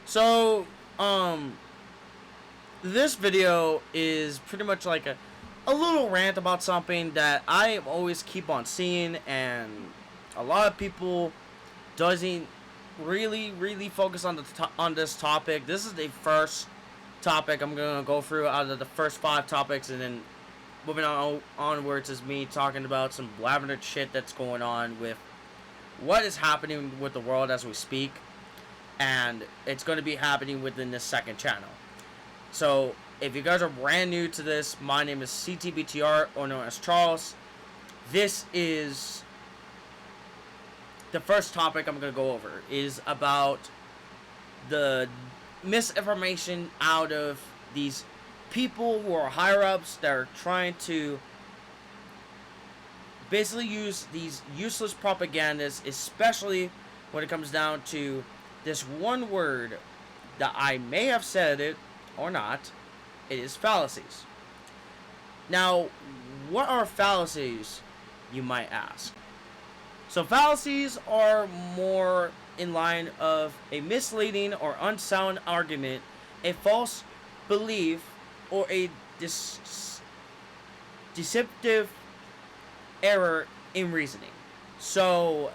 So, this video is pretty much like a little rant about something that I always keep on seeing, and a lot of people doesn't really focus on on this topic. This is the first topic I'm gonna go through out of the first 5 topics, and then moving on onwards is me talking about some lavender shit that's going on with what is happening with the world as we speak, and it's going to be happening within this second channel. So, if you guys are brand new to this, my name is CTBTR, or known as Charles. This is the first topic I'm going to go over, is about the misinformation out of these people who are higher ups that are trying to basically use these useless propagandas, especially when it comes down to this one word that I may have said it or not. It is fallacies. Now, what are fallacies, you might ask? So fallacies are more in line of a misleading or unsound argument, a false belief, or a deceptive error in reasoning. So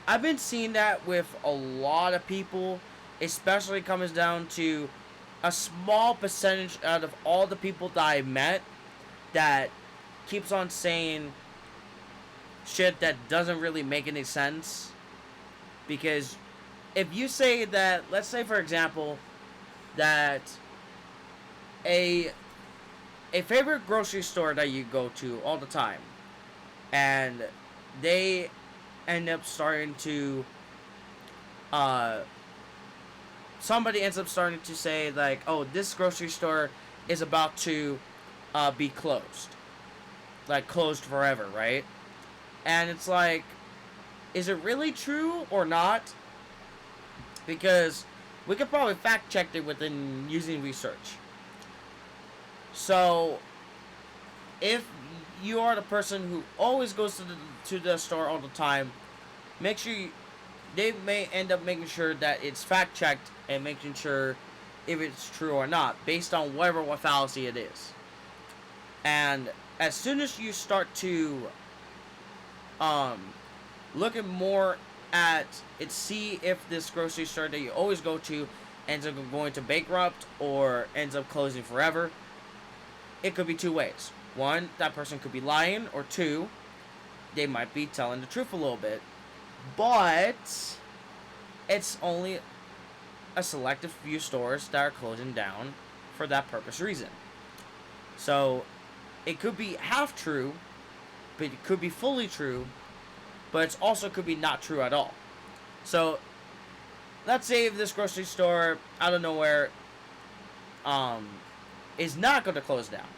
I've been seeing that with a lot of people, especially comes down to a small percentage out of all the people that I met that keeps on saying shit that doesn't really make any sense. Because if you say that, let's say for example, that a favorite grocery store that you go to all the time, and they end up starting to somebody ends up starting to say like, oh, this grocery store is about to be closed, like closed forever, right? And it's like, is it really true or not? Because we could probably fact check it within using research. So if you are the person who always goes to the store all the time, make sure they may end up making sure that it's fact checked and making sure if it's true or not, based on what fallacy it is. And as soon as you start to looking more at it, see if this grocery store that you always go to ends up going to bankrupt or ends up closing forever, it could be 2 ways. 1, that person could be lying, or 2, they might be telling the truth a little bit. But it's only a selective few stores that are closing down for that purpose reason. So it could be half true, but it could be fully true, but it also could be not true at all. So let's say if this grocery store out of nowhere is not going to close down,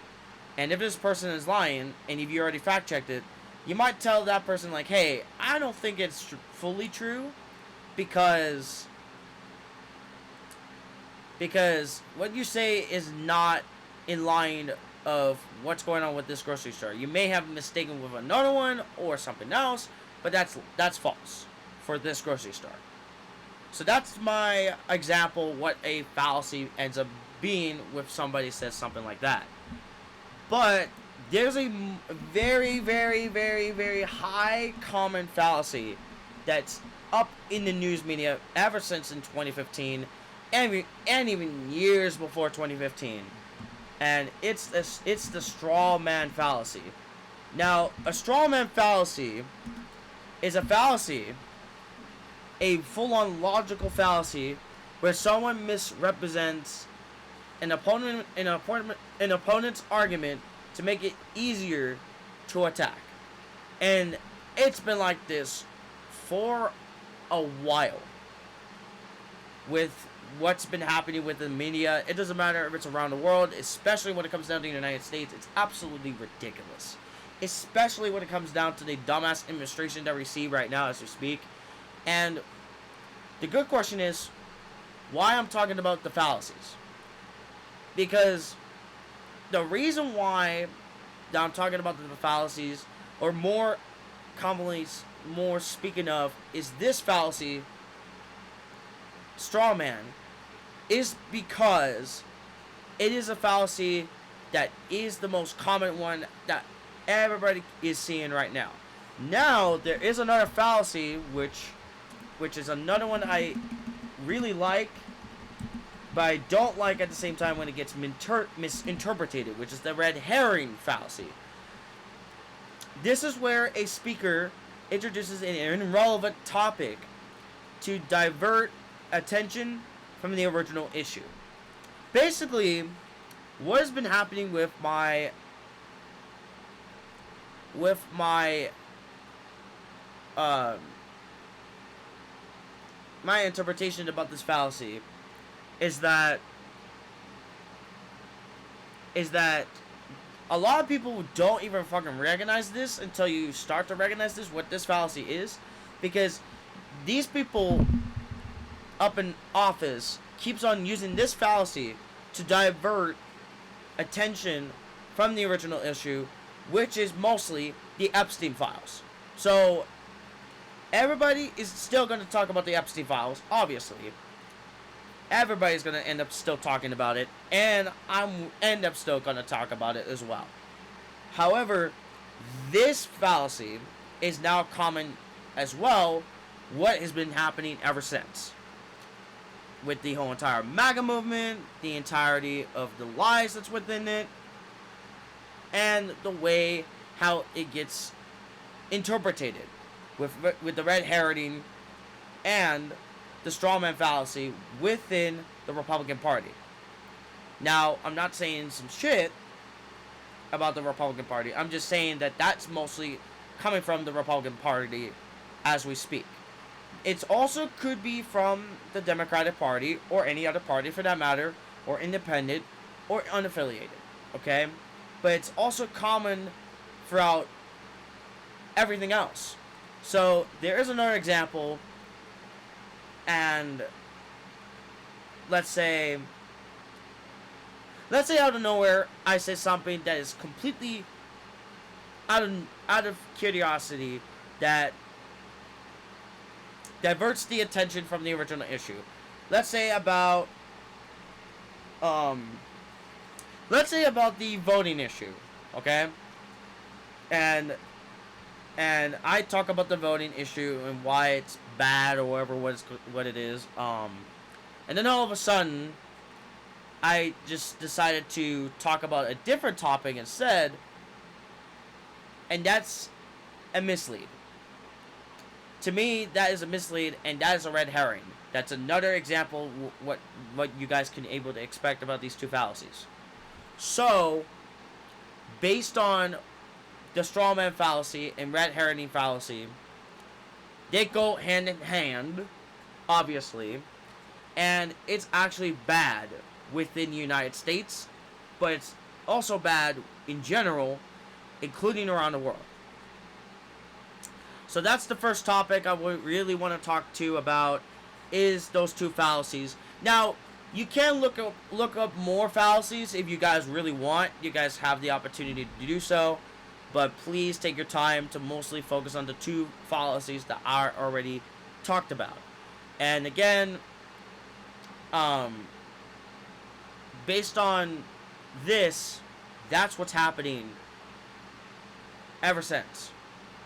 and if this person is lying, and if you already fact checked it, you might tell that person like, hey, I don't think it's fully true, because what you say is not in line of what's going on with this grocery store. You may have mistaken with another one or something else, but that's false for this grocery store. So that's my example what a fallacy ends up being with somebody says something like that. But there's a very high common fallacy that's up in the news media ever since in 2015, and even years before 2015, and it's the straw man fallacy. Now, a straw man fallacy is a fallacy, a full-on logical fallacy, where someone misrepresents an opponent's argument to make it easier to attack. And it's been like this for a while with what's been happening with the media. It doesn't matter if it's around the world, especially when it comes down to the United States. It's absolutely ridiculous, especially when it comes down to the dumbass administration that we see right now as we speak. And the good question is, why I'm talking about the fallacies? Because the reason why that I'm talking about the fallacies, or more commonly more speaking of, is this fallacy, straw man, is because it is a fallacy that is the most common one that everybody is seeing right now. Now there is another fallacy which is another one I really like, but I don't like at the same time when it gets misinterpreted, which is the red herring fallacy. This is where a speaker introduces an irrelevant topic to divert attention from the original issue. Basically, what has been happening with my my interpretation about this fallacy is that a lot of people don't even fucking recognize this until you start to recognize this, what this fallacy is, because these people up in office keeps on using this fallacy to divert attention from the original issue, which is mostly the Epstein files. So everybody is still going to talk about the Epstein files, obviously. Everybody's going to end up still talking about it, and I'm end up still going to talk about it as well. However, this fallacy is now common as well, what has been happening ever since. With the whole entire MAGA movement, the entirety of the lies that's within it, and the way how it gets interpreted with the red herring and the strawman fallacy within the Republican Party. Now, I'm not saying some shit about the Republican Party. I'm just saying that that's mostly coming from the Republican Party as we speak. It also could be from the Democratic Party or any other party for that matter, or independent or unaffiliated, okay? But it's also common throughout everything else. So there is another example, and let's say out of nowhere I say something that is completely out of curiosity that diverts the attention from the original issue. Let's say about the voting issue, okay? And I talk about the voting issue and why it's bad or whatever what it is. And then all of a sudden, I just decided to talk about a different topic instead, and that's a mislead. To me, that is a mislead, and that is a red herring. That's another example what you guys can able to expect about these two fallacies. So, based on the strawman fallacy and red herring fallacy, they go hand in hand, obviously, and it's actually bad within the United States, but it's also bad in general, including around the world. So that's the first topic I would really want to talk to about, is those two fallacies. Now, you can look up more fallacies if you guys really want. You guys have the opportunity to do so, but please take your time to mostly focus on the two fallacies that are already talked about. And again, based on this, that's what's happening ever since,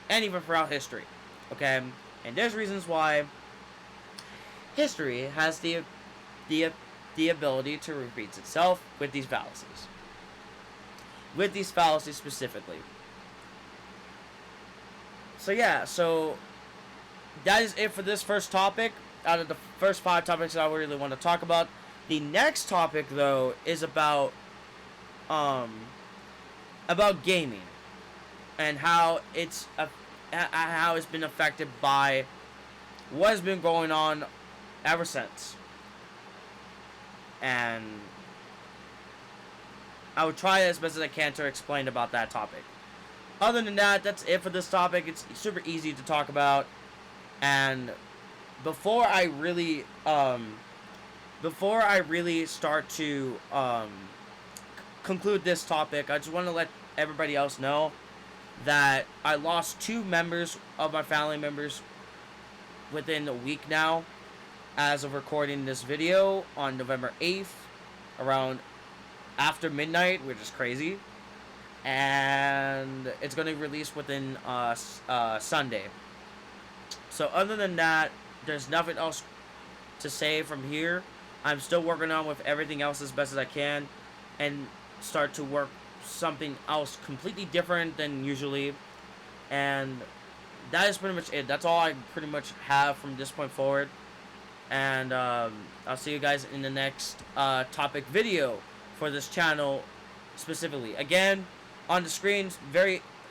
and even throughout history, okay? And there's reasons why history has the ability to repeat itself with these fallacies. With these fallacies specifically. So yeah, so that is it for this first topic. Out of the first 5 topics that I really want to talk about. The next topic, though, is about gaming and how it's been affected by what has been going on ever since. And I would try as best as I can to explain about that topic. Other than that, that's it for this topic. It's super easy to talk about. And before I really start to conclude this topic, I just want to let everybody else know that I lost 2 members of my family members within a week now. as of recording this video on November 8th, around after midnight, which is crazy. And it's going to release within Sunday. So other than that, there's nothing else to say from here. I'm still working on with everything else as best as I can, and start to work something else completely different than usually. And that is pretty much it. That's all I pretty much have from this point forward. And I'll see you guys in the next topic video for this channel specifically. Again, on the screen,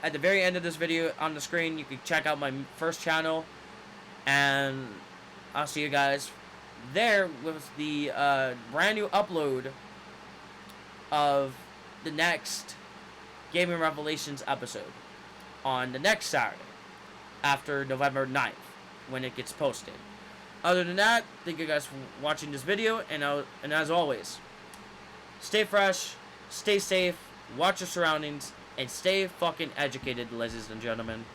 at the very end of this video, on the screen, you can check out my first channel. And I'll see you guys there with the brand new upload of the next Gaming Revelations episode on the next Saturday after November 9th when it gets posted. Other than that, thank you guys for watching this video, and as always, stay fresh, stay safe, watch your surroundings, and stay fucking educated, ladies and gentlemen.